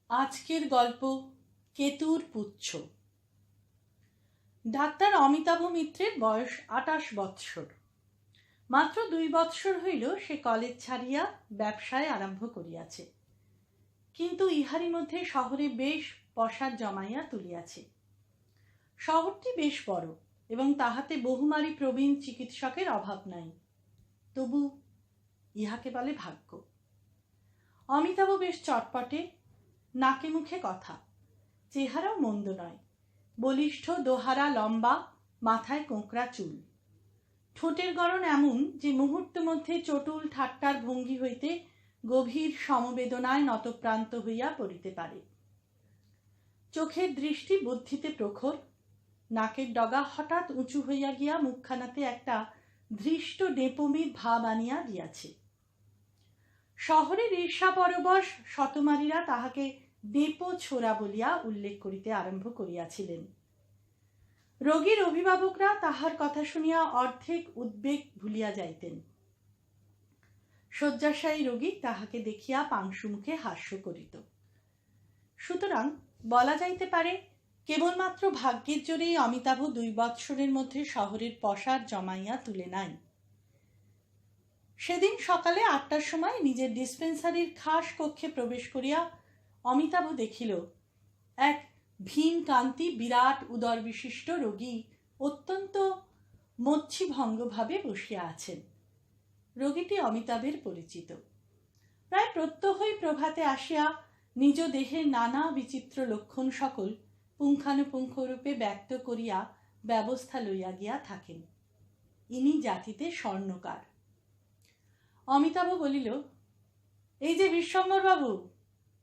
আজকের গল্প কেতুর পুচ্ছ। ডাক্তার অমিতাভ মিত্রের বয়স ২৮ বৎসর। মাত্র ২ বৎসর হইল সে কলেজ ছাড়িয়া ব্যবসায় আরম্ভ করিয়াছে, কিন্তু ইহারই মধ্যে শহরে বেশ পসার জমাইয়া তুলিয়াছে। শহরটি বেশ বড় এবং তাহাতে বহুমারি প্রবীণ চিকিৎসকের অভাব নাই। তবু ইহাকে বলে ভাগ্য। অমিতাভ বেশ চটপটে, নাকে মুখে কথা, চেহারাও মন্দ নয়। বলিষ্ঠ, দোহারা, লম্বা, মাথায় কোঁকড়া চুল, ঠোঁটের গড়ন এমন যে মুহূর্ত মধ্যে চটুল ঠাট্টার ভঙ্গি হইতে গভীর সমবেদনায় নতপ্রান্ত হইয়া পড়িতে পারে। চোখের দৃষ্টি বুদ্ধিতে প্রখর, নাকের ডগা হঠাৎ উঁচু হইয়া গিয়া মুখখানাতে একটা ধৃষ্ট ডেপমির ভাব আনিয়া দিয়াছে। শহরের ঈর্ষাপরবশ শতমারীরা তাহাকে ডেপো ছোড়া বলিয়া উল্লেখ করিতে আরম্ভ করিয়াছিলেন। রোগীর অভিভাবকরা তাহার কথা শুনিয়া অর্ধেক উদ্বেগ ভুলিয়া যাইতেন। শয্যাশায়ী রোগী তাহাকে দেখিয়া পাংশু মুখে হাস্য করিত। সুতরাং বলা যাইতে পারে কেবলমাত্র ভাগ্যের জোরেই অমিতাভ ২ বৎসরের মধ্যে শহরের পসার জমাইয়া তুলে নাই। সেদিন সকালে ৮টার সময় নিজের ডিসপেন্সারির খাস কক্ষে প্রবেশ করিয়া অমিতাভ দেখিল এক ভীমকান্তি বিরাট উদর বিশিষ্ট রোগী অত্যন্ত মচ্ছিভঙ্গভাবে বসিয়া আছেন। রোগীটি অমিতাভের পরিচিত। প্রায় প্রত্যহই প্রভাতে আসিয়া নিজ দেহের নানা বিচিত্র লক্ষণ সকল পুঙ্খানুপুঙ্খরূপে ব্যক্ত করিয়া ব্যবস্থা লইয়া গিয়া থাকেন। ইনি জাতিতে স্বর্ণকার। অমিতাভ বলিল, এই যে বিশ্বম্বরবাবু,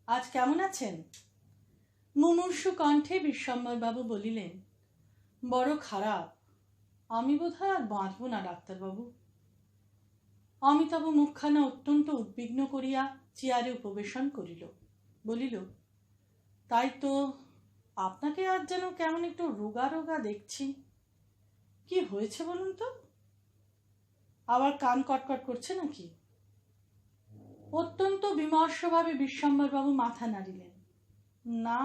আজ কেমন আছেন? মুমূর্ষু কণ্ঠে বিশ্বম্বরবাবু বলিলেন, বড় খারাপ, আমি বোধহয় আর বাঁচব না ডাক্তারবাবু। অমিতাভ মুখখানা অত্যন্ত উদ্বিগ্ন করিয়া চেয়ারে উপবেশন করিল। বলিল, তাই তো, আপনাকে আজ যেন কেমন একটু রোগা রোগা দেখছি। কি হয়েছে বলুন তো? আবার কান কটকট করছে নাকি? অত্যন্ত বিমর্ষভাবে বিশ্বম্বরবাবু মাথা নাড়িলেন। না,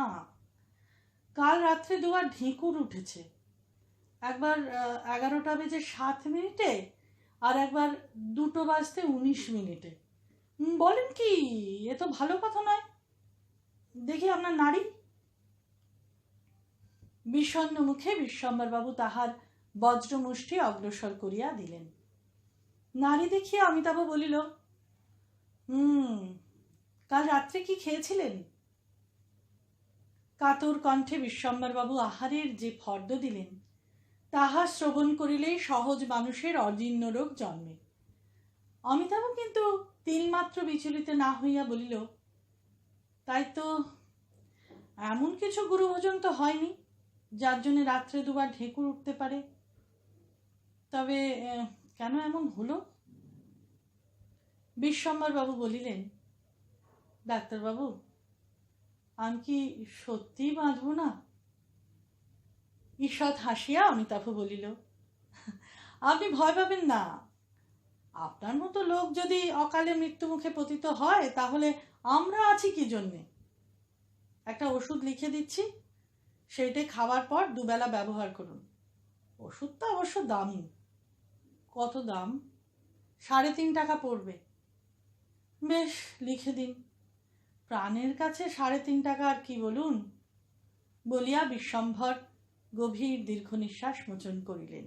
কাল রাত্রে 2বার ঢেঁকুর উঠেছে। একবার 11টা বেজে 7 মিনিটে আর একবার 2টো বাজতে 19 মিনিটে। বলেন কি, এ তো ভালো কথা নয়। দেখি আপনার নাড়ি। বিষণ্ণ মুখে বিশ্বম্বরবাবু তাহার বজ্রমুষ্টি অগ্রসর করিয়া দিলেন। নাড়ি দেখিয়া অমিতাভ বলিল, কাল রাত্রে কি খেয়েছিলেন? কাতর কণ্ঠে বিশ্বম্বরবাবু আহারের যে ফর্দ দিলেন তাহা শ্রবণ করিলেই সহজ মানুষের অজীর্ণ রোগ জন্মে। অমিতাভ কিন্তু তিলমাত্র বিচলিত না হইয়া বলিল, তাই তো, এমন কিছু গুরুভোজন তো হয়নি যার জন্য রাত্রে 2বার ঢেঁকুর উঠতে পারে। তবে কেন এমন হলো? বিশ্বম্বরবাবু বলিলেন, ডাক্তারবাবু, আমি কি সত্যিই বাঁচব না? ঈষৎ হাসিয়া অমিতাভ বলিল, আপনি ভয় পাবেন না। আপনার মতো লোক যদি অকালে মৃত্যু মুখে পতিত হয় তাহলে আমরা আছি কি জন্যে? একটা ওষুধ লিখে দিচ্ছি, সেইটা খাওয়ার পর 2 বেলা ব্যবহার করুন। ওষুধটা অবশ্য দামি। কত দাম? 3.5 টাকা পড়বে। বেশ, লিখে দিন। প্রাণের কাছে 3.5 টাকা আর কি বলুন? বলিয়া বিশ্বম্ভর গভীর দীর্ঘ নিঃশ্বাস মোচন করিলেন।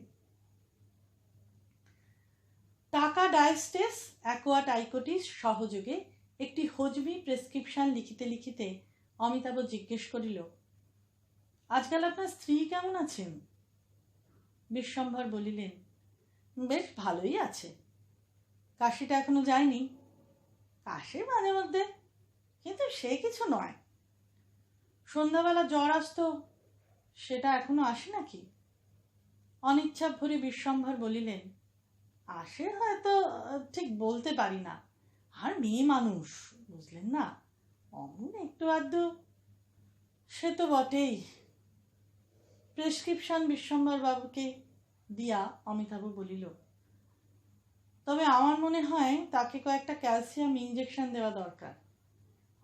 টাকা ডায়াস্টেস অ্যাকোয়াটাইকোটিস সহযোগে একটি হজমি প্রেসক্রিপশন লিখিতে লিখিতে অমিতাভ জিজ্ঞেস করিল, আজকাল আপনার স্ত্রী কেমন আছেন? বিশ্বম্ভর বলিলেন, বেশ ভালোই আছে। কাশিটা এখনো যায়নি। কাশে মাঝে মধ্যে, কিন্তু সে কিছু নয়। সন্ধ্যাবেলা জ্বর আসতো, সেটা এখনো আসে নাকি? অনিচ্ছা ভরে বিশ্বম্ভর বলিলেন, আসে হয়তো, ঠিক বলতে পারি না। আর মেয়ে মানুষ, বুঝলেন না, অমন একটু আধটু সে তো বটেই। প্রেসক্রিপশন বিশ্বম্ভর বাবুকে দিয়া অমিতাভ বলিল, তবে আমার মনে হয় তাকে কয়েকটা ক্যালসিয়াম ইঞ্জেকশন দেওয়া দরকার।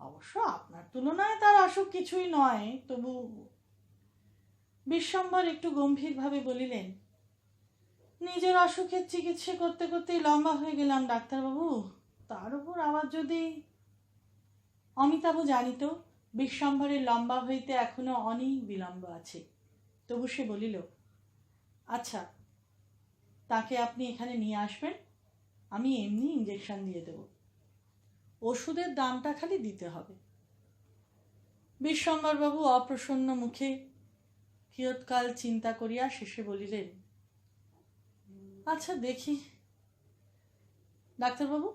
অবশ্য আপনার তুলনায় তার অসুখ কিছুই নয়, তবু। বিশ্বম্বর একটু গম্ভীরভাবে বলিলেন, নিজের অসুখের চিকিৎসা করতে করতেই লম্বা হয়ে গেলাম ডাক্তারবাবু, তার উপর আবার যদি। অমিতাভ জানিত বিশ্বম্বরের লম্বা হইতে এখনো অনেক বিলম্ব আছে, তবু সে বলিল, আচ্ছা, তাকে আপনি এখানে নিয়ে আসবেন, আমি এমনি ইঞ্জেকশন দিয়ে দেব, ওষুধের দামটা খালি দিতে হবে। বিশ্বম্বরবাবু অপ্রসন্ন মুখে কিয়ৎকাল চিন্তা করিয়া শেষে বলিলেন, আচ্ছা দেখি। ডাক্তারবাবু,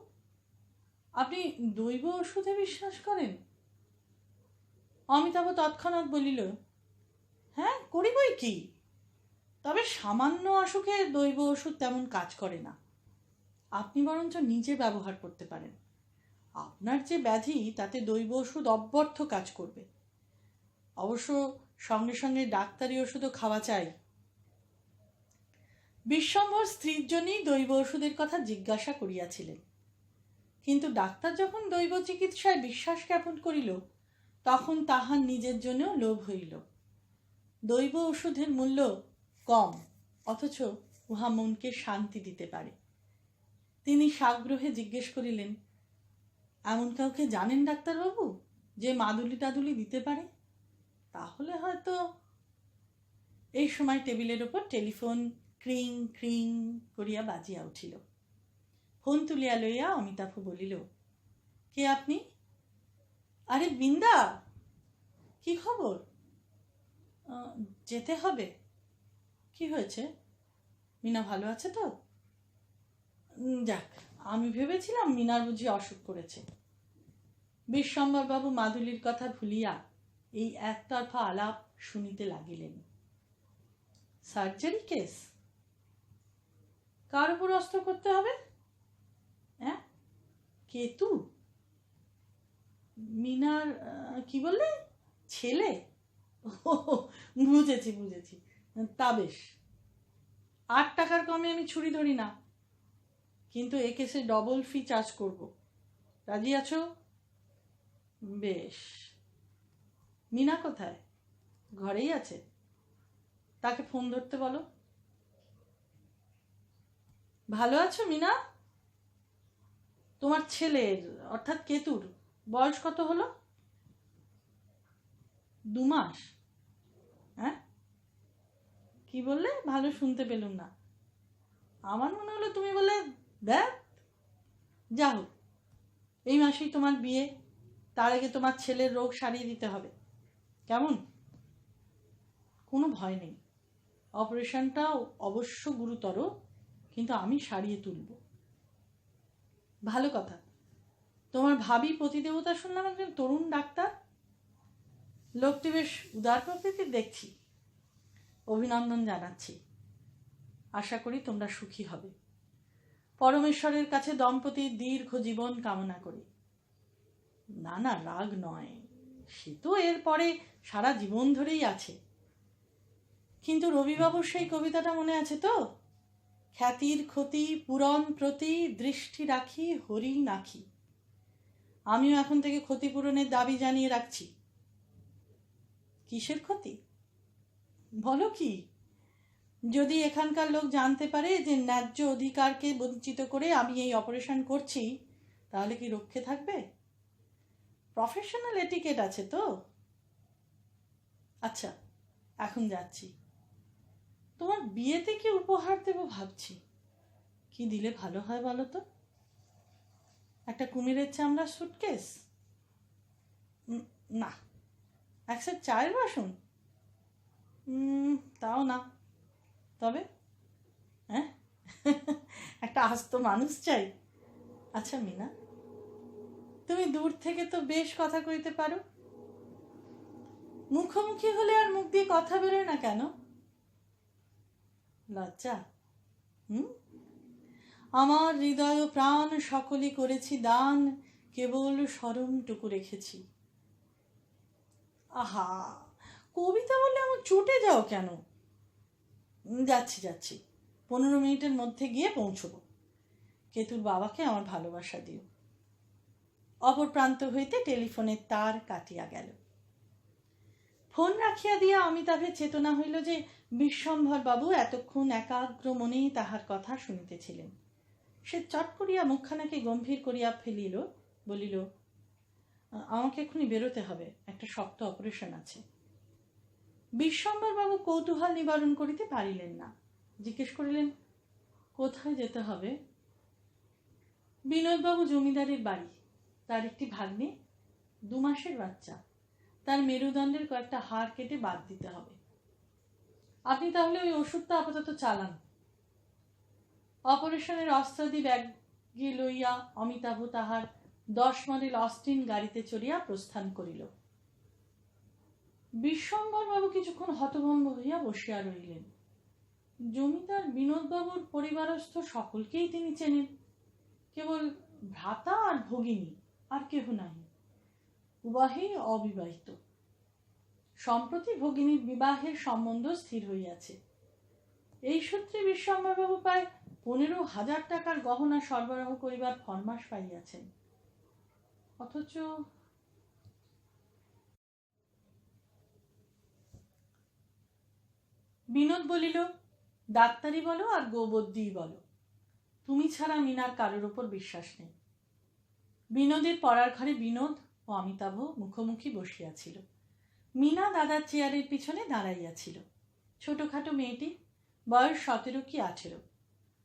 আপনি দৈব ওষুধে বিশ্বাস করেন? অমিতাভ তৎক্ষণাৎ বলিল, হ্যাঁ, করি বই কি, তবে সামান্য অসুখে দৈব ওষুধ তেমন কাজ করে না। আপনি বরঞ্চ নিজে ব্যবহার করতে পারেন। আপনার যে ব্যাধি, তাতে দৈব ওষুধ অব্যর্থ কাজ করবে। অবশ্য সঙ্গে সঙ্গে ডাক্তারি ওষুধও খাওয়া চাই। বিশ্বম্ভর স্ত্রীর জন্যই দৈব ওষুধের কথা জিজ্ঞাসা করিয়াছিলেন, কিন্তু ডাক্তার যখন দৈব চিকিৎসায় বিশ্বাস জ্ঞাপন করিল, তখন তাহার নিজের জন্যও লোভ হইল। দৈব ওষুধের মূল্য কম, অথচ উহা মনকে শান্তি দিতে পারে। তিনি সাগ্রহে জিজ্ঞেস করিলেন, এমন কাউকে জানেন ডাক্তারবাবু যে মাদুলি টাদুলি দিতে পারে? তাহলে হয়তো। এই সময় টেবিলের ওপর টেলিফোন ক্রিং ক্রিং করিয়া বাজিয়া উঠিল। ফোন তুলিয়া লইয়া অমিতাভ বলিল, কে আপনি? আরে বৃন্দা, কি খবর? যেতে হবে। কি হয়েছে? মিনা ভালো আছে তো? যাক, আমি ভেবেছিলাম মিনার বুঝি অসুখ করেছে। বিশ্বম্বরবাবু মাদুলির কথা ভুলিয়া এই একতরফা আলাপ শুনিতে লাগিলেন। Surgery case? কার উপর অস্ত্র করতে হবে? হ্যাঁ, কেতু? মিনার কি বললে? ছেলে? বুঝেছি বুঝেছি, তা বেশ। 8 টাকার কমে আমি ছুরি ধরি না, কিন্তু এ কেসে ডবল ফি চার্জ করব। রাজি আছো? বেশ। মিনা কোথায়? ঘরেই আছে। তাকে ফোন ধরতে বলো। ভালো আছো মিনা? তোমার ছেলের, অর্থাৎ কেতুর বয়স কত হলো? 2 মাস? হ্যাঁ, কি বললে? ভালো শুনতে পেলুম না। আমার মনে হলো তুমি বলে দেখ। যা হোক, এই মাসেই তোমার বিয়ে, তার আগে তোমার ছেলের রোগ সারিয়ে দিতে হবে, কেমন? কোনো ভয় নেই, অপারেশনটা অবশ্য গুরুতর, কিন্তু আমি সারিয়ে তুলব। ভালো কথা। তোমার ভাবি পতিদেবতা শুনলাম একজন তরুণ ডাক্তার, লোকটি বেশ উদার প্রকৃতির দেখছি। অভিনন্দন জানাচ্ছি। আশা করি তোমরা সুখী হবে। পরমেশ্বরের কাছে দম্পতির দীর্ঘ জীবন কামনা করি। না না, রাগ নয়, সে তো এর পরে সারা জীবন ধরেই আছে। কিন্তু রবিবাবুর সেই কবিতাটা মনে আছে তো? খ্যাতির ক্ষতি পূরণ প্রতি দৃষ্টি রাখি হরি নাখি। আমিও এখন থেকে ক্ষতিপূরণের দাবি জানিয়ে রাখছি। কিসের ক্ষতি? বলো কি? যদি এখানকার লোক জানতে পারে যে ন্যায্য অধিকারকে বঞ্চিত করে আমি এই অপারেশন করছি, তাহলে কি রক্ষে থাকবে? প্রফেশনাল এটিকেট আছে তো। আচ্ছা, এখন যাচ্ছি। তোমার বিয়েতে কি উপহার দেবো ভাবছি। কি দিলে ভালো হয় বলো তো? একটা কুমিরের চামড়ার সুটকেস? না। এক সেট চায়ের বাসন? তাও না। তবে হ্যাঁ, একটা আস্ত মানুষ চাই। আচ্ছা মিনা, তুমি দূর থেকে তো বেশ কথা কইতে পারো, মুখোমুখি হলে আর মুখ দিয়ে কথা বেরোয় না কেন? লজ্জা? আমার হৃদয় প্রাণ সকলই করেছি দান, কেবল শরমটুকু রেখেছি। আহা, কবিতা বললে আমার চটে যাও কেন? যাচ্ছি যাচ্ছি, 15 মিনিটের মধ্যে গিয়ে পৌঁছবো। কেতুর বাবাকে আমার ভালোবাসা দিও। অপর প্রান্ত হইতে টেলিফোনের তার কাটিয়া গেল। ফোন রাখিয়া দিয়া অমিতাভের চেতনা হইল যে বিশ্বম্ভর বাবু এতক্ষণ একাগ্র মনেই তাহার কথা শুনিতেছিলেন। সে চট করিয়া মুখখানাকে গম্ভীর করিয়া ফেলিল, বলিল, আমাকে এক্ষুনি বেরোতে হবে, একটা শক্ত অপারেশন আছে। বিশ্বম্ভর বাবু কৌতূহল নিবারণ করিতে পারিলেন না, জিজ্ঞেস করিলেন, কোথায় যেতে হবে? বিনোদবাবু জমিদারের বাড়ি, তার একটি ভাগ্নে, 2 মাসের বাচ্চা, তার মেরুদণ্ডের কয়েকটা হাড় কেটে বাদ দিতে হবে। আপনি তাহলে ওই ওষুধটা আপাতত চালান। অপারেশনের অস্ত্রাদি ব্যাগে লইয়া অমিতাভ তাহার 10 মডেল অস্টিন গাড়িতে চড়িয়া প্রস্থান করিল। বিশ্বম্ভর বাবু কিছুক্ষণ হতভম্ব হইয়া বসিয়া রহিলেন। জমিদার বিনোদবাবুর পরিবারস্থ সকলকেই তিনি চেনেন, কেবল ভ্রাতা আর ভগিনী, আর কেহ নাই। উভয়ই অবিবাহিত। সম্প্রতি ভগিনীর বিবাহের সম্বন্ধ স্থির হইয়াছে। এই সূত্রে বিশ্বম্ভরবাবু প্রায় 15,000 টাকার গহনা সরবরাহ করিবার ফরমাস পাইয়াছেন। অথচ বিনোদ বলিল, ডাক্তারি বলো আর গোবদ্দিই বলো, তুমি ছাড়া মিনার কারোর ওপর বিশ্বাস নেই। বিনোদের পড়ার ঘরে বিনোদ ও অমিতাভ মুখোমুখি বসিয়াছিল। মিনা দাদার চেয়ারের পিছনে দাঁড়াইয়াছিল। ছোটখাটো মেয়েটি, বয়স 17 কি 18।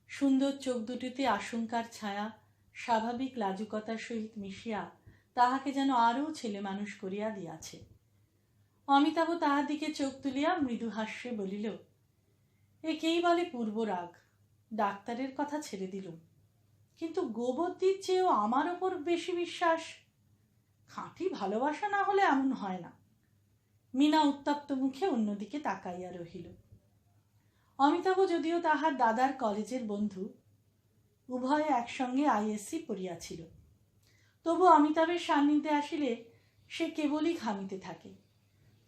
সুন্দর চোখ দুটিতে আশঙ্কার ছায়া স্বাভাবিক লাজুকতার সহিত মিশিয়া তাহাকে যেন আরও ছেলে মানুষ করিয়া দিয়াছে। অমিতাভ তাহার দিকে চোখ তুলিয়া মৃদু হাস্যে বলিল, একেই বলে পূর্বরাগ। ডাক্তারের কথা ছেড়ে দিলুম, কিন্তু গোবর্দির চেয়েও আমার ওপর বেশি বিশ্বাস। খাঁটি ভালোবাসা না হলে এমন হয় না। মিনা উত্তপ্ত মুখে অন্যদিকে তাকাইয়া রহিল। অমিতাভ যদিও তাহার দাদার কলেজের বন্ধু, উভয়ে একসঙ্গে আইএসসি পড়িয়াছিল, তবু অমিতাভের সান্নিধ্যে আসিলে সে কেবলই ঘামিতে থাকে।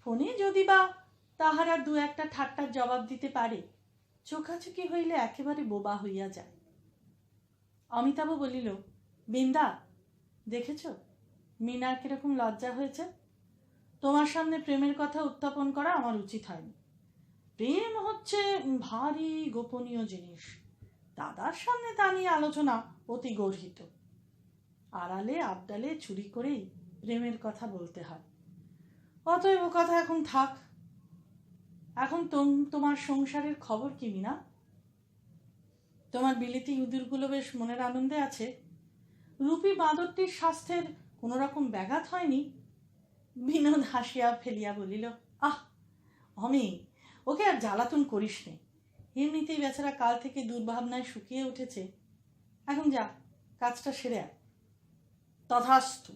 ফোনে যদি বা তাহারা 2-1 ঠাট্টার জবাব দিতে পারে, চোখাচোখি হইলে একেবারে বোবা হইয়া যায়। অমিতাভ বলিল, বিন্দা, দেখেছ মিনার কিরকম লজ্জা হয়েছে? তোমার সামনে প্রেমের কথা উত্থাপন করা আমার উচিত হয়নি। প্রেম হচ্ছে ভারী গোপনীয় জিনিস, দাদার সামনে তা নিয়ে আলোচনা অতি গর্হিত। আড়ালে আবডালে চুরি করেই প্রেমের কথা বলতে হয়। অতএব ও কথা এখন থাক। এখন তোমার সংসারের খবর কি মিনা? তোমার বিলিতি ইঁদুরগুলো বেশ মনের আনন্দে আছে? রূপী বাঁদরটির স্বাস্থ্যের কোনো রকম ব্যাঘাত হয়নি? বিনোদ হাসিয়া ফেলিয়া বলিল, আহ অমি, ওকে আর জ্বালাতন করিস নে। এমনিতেই বেচারা কাল থেকে দুর্ভাবনায় শুকিয়ে উঠেছে। এখন যা, কাজটা সেরে আয়। তথাস্তু।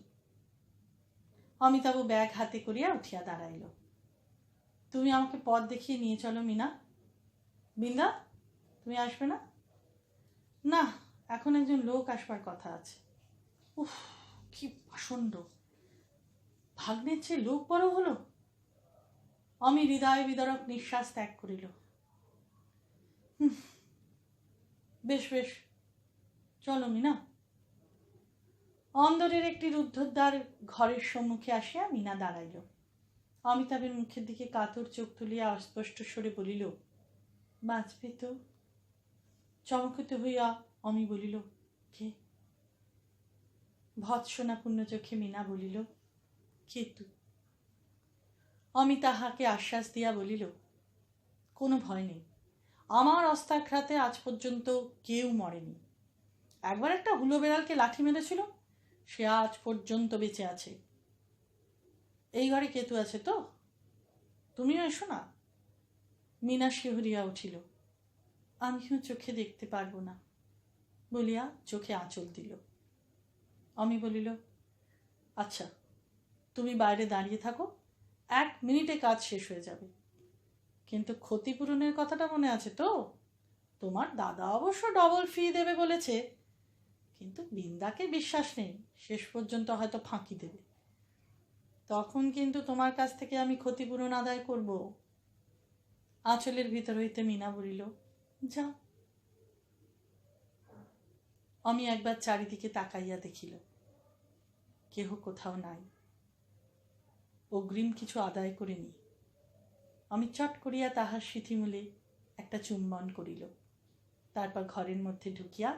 অমিতাভ ব্যাগ হাতে করিয়া উঠিয়া দাঁড়াইল। তুমি আমাকে পথ দেখিয়ে নিয়ে চলো মিনা। বিন্দা, তুমি আসবে না? না, এখন একজন লোক আসবার কথা আছে। উফ, কি প্রচণ্ড! ভাগ্নের চেয়ে লোক বড় হলো। অমি হৃদয় বিদারক নিঃশ্বাস ত্যাগ করিল। বেশ বেশ, চলো মিনা। অন্দরের একটি রুদ্ধদ্বার ঘরের সম্মুখে আসিয়া মিনা দাঁড়াইল। অমিতাভের মুখের দিকে কাতর চোখ তুলিয়া অস্পষ্ট স্বরে বলিল, বাঁচবে তো? চমকিত হইয়া অমি বলিল, কে? ভৎসনাপূর্ণ চোখে মিনা বলিল, কে তুই? অমি তাহাকে আশ্বাস দিয়া বলিল, কোনো ভয় নেই, আমার অস্ত্রাঘাতে আজ পর্যন্ত কেউ মরেনি। একবার একটা হুলো বেড়ালকে লাঠি মেরেছিল, সে আজ পর্যন্ত বেঁচে আছে। এই ঘরে কেতু আছে তো? তুমিও এসো না। মিনা শিহরিয়া উঠিল। আমিও চোখে দেখতে পারবো না বলিয়া চোখে আঁচল দিল। অমি বলিল, আচ্ছা, তুমি বাইরে দাঁড়িয়ে থাকো, 1 মিনিটে কাজ শেষ হয়ে যাবে। কিন্তু ক্ষতিপূরণের কথাটা মনে আছে তো? তোমার দাদা অবশ্য ডবল ফি দেবে বলেছে, কিন্তু বিন্দাকে বিশ্বাস নেই, শেষ পর্যন্ত হয়তো ফাঁকি দেবে। তখন কিন্তু তোমার কাছ থেকে আমি ক্ষতিপূরণ আদায় করব। আঁচলের ভিতর হইতে মিনা বলিল, যাও। আমি একবার চারিদিকে তাকাইয়া দেখিল, কেহ কোথাও নাই। অগ্রিম কিছু আদায় করে নি। আমি চট করিয়া তাহার সিথিমূলে একটা চুম্বন করিল, তারপর ঘরের মধ্যে ঢুকিয়া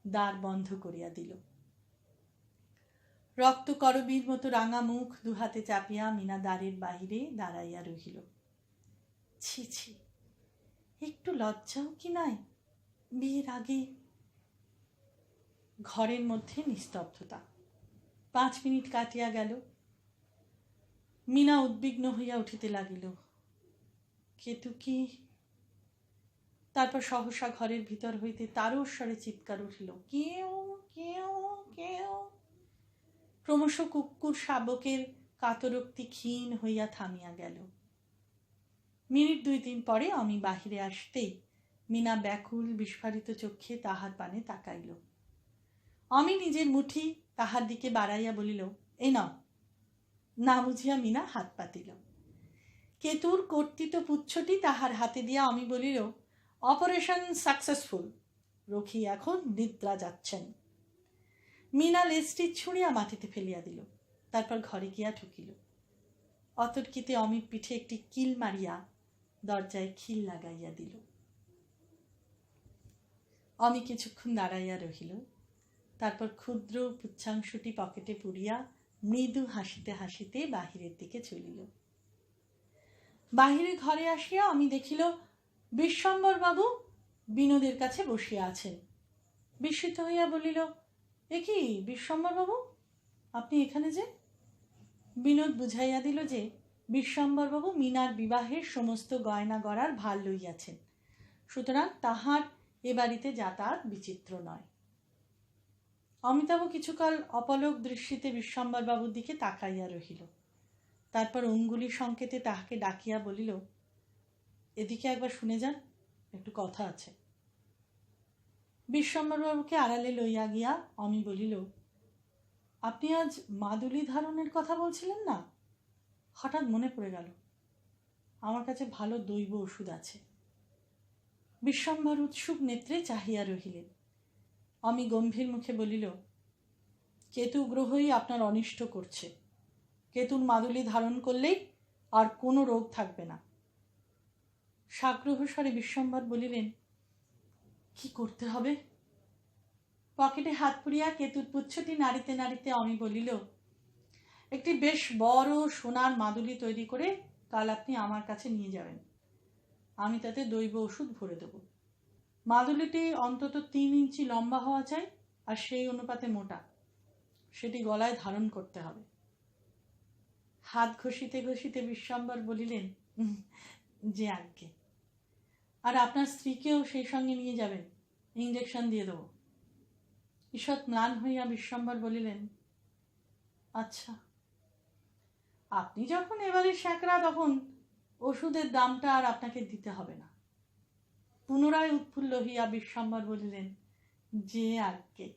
দ্বার বন্ধ করিয়া দিল। রক্ত করবীর মতো রাঙা মুখ দুহাতে চাপিয়া মিনা দ্বারের বাহিরে দাঁড়াইয়া রহিল। ছি ছি, একটু লজ্জাও কি নাই বিয়ের আগে? ঘরের মধ্যে নিস্তব্ধতা। 5 মিনিট কাটিয়া গেল। মিনা উদ্বিগ্ন হইয়া উঠিতে লাগিল। কেতু কি? তারপর সহসা ঘরের ভিতর হইতে তারস্বরে চিৎকার উঠিল, কেউ কেউ কেউ। ক্রমশ কুকুর শাবকের কাতরোক্তি ক্ষীণ হইয়া থামিয়া গেল। মিনিট 2-3 পরে আমি বাহিরে আসতেই মিনা ব্যাকুল বিস্ফারিত চক্ষে তাহার পানে তাকাইল। আমি নিজের মুঠি তাহার দিকে বাড়াইয়া বলিল, এই নাও। না বুঝিয়া মিনা হাত পাতিল। কেতুর কর্তিত পুচ্ছটি তাহার হাতে দিয়া আমি বলিল, অপারেশন সাকসেসফুল, রক্ষী এখন নিদ্রা যাচ্ছেন। মিনা লেজটি ছুঁড়িয়া মাটিতে ফেলিয়া দিল, তারপর ঘরে গিয়া ঢুকিল। অতর্কিতে অমির পিঠে একটি কিল মারিয়া দরজায় খিল লাগাইয়া দিল। অমি কিছুক্ষণ দাঁড়াইয়া রহিল, তারপর ক্ষুদ্র পুচ্ছাংশটি পকেটে পুরিয়া মৃদু হাসিতে হাসিতে বাহিরের দিকে চলিল। বাহিরে ঘরে আসিয়া আমি দেখিল বিশ্বম্বর বাবু বিনোদের কাছে বসিয়া আছেন। বিস্মিত হইয়া বলিল, এ কি বিশ্বম্বর বাবু, আপনি এখানে যে? বিনোদ বুঝাইয়া দিল যে বিশ্বম্বর বাবু মিনার বিবাহের সমস্ত গয়না গড়ার ভার লইয়াছেন, সুতরাং তাহার এ বাড়িতে যাতায়াত বিচিত্র নয়। অমিতাভ কিছুকাল অপলক দৃষ্টিতে বিশ্বম্বর বাবুর দিকে তাকাইয়া রহিল, তারপর অঙ্গুলি সংকেতে তাহাকে ডাকিয়া বলিল, এদিকে একবার শুনে যান, একটু কথা আছে। বিশ্বম্বর বাবুকে আড়ালে লইয়া গিয়া অমি বলিল, আপনি আজ মাদুলি ধারণের কথা বলছিলেন না? হঠাৎ মনে পড়ে গেল, আমার কাছে ভালো দৈব ওষুধ আছে। বিশ্বম্বর উৎসুক নেত্রে চাহিয়া রহিলেন। অমি গম্ভীর মুখে বলিল, কেতু গ্রহই আপনার অনিষ্ট করছে। কেতুর মাদুলি ধারণ করলেই আর কোনো রোগ থাকবে না। সাগ্রহ স্বরে বিশ্বম্বর বলিলেন, কি করতে হবে? পকেটে হাত পুরিয়া কেতুর পুচ্ছটি নাড়িতে নাড়িতে অমি বলিল, একটি বেশ বড় সোনার মাদুলি তৈরি করে কাল আপনি আমার কাছে নিয়ে যাবেন। আমি তাতে দৈব ওষুধ ভরে দেব। মাদুলিটি অন্তত 3 ইঞ্চি লম্বা হওয়া চাই, আর সেই অনুপাতে মোটা। সেটি গলায় ধারণ করতে হবে। হাত ঘষিতে ঘষিতে বিশ্বম্বর বলিলেন, যে আজ্ঞে। আর আপনার স্ত্রীকেও সেই সঙ্গে নিয়ে যাবেন, ইঞ্জেকশন দিয়ে দেব। ঈষৎ ম্লান হইয়া বিশ্বম্বর বলিলেন, আচ্ছা, আপনি যখন এবারে শ্যাকরা, তখন ওষুধের দামটা আর আপনাকে দিতে হবে না। পুনরায় উৎফুল্ল হইয়া বিশ্বম্বর বলিলেন, যে আজ্ঞে।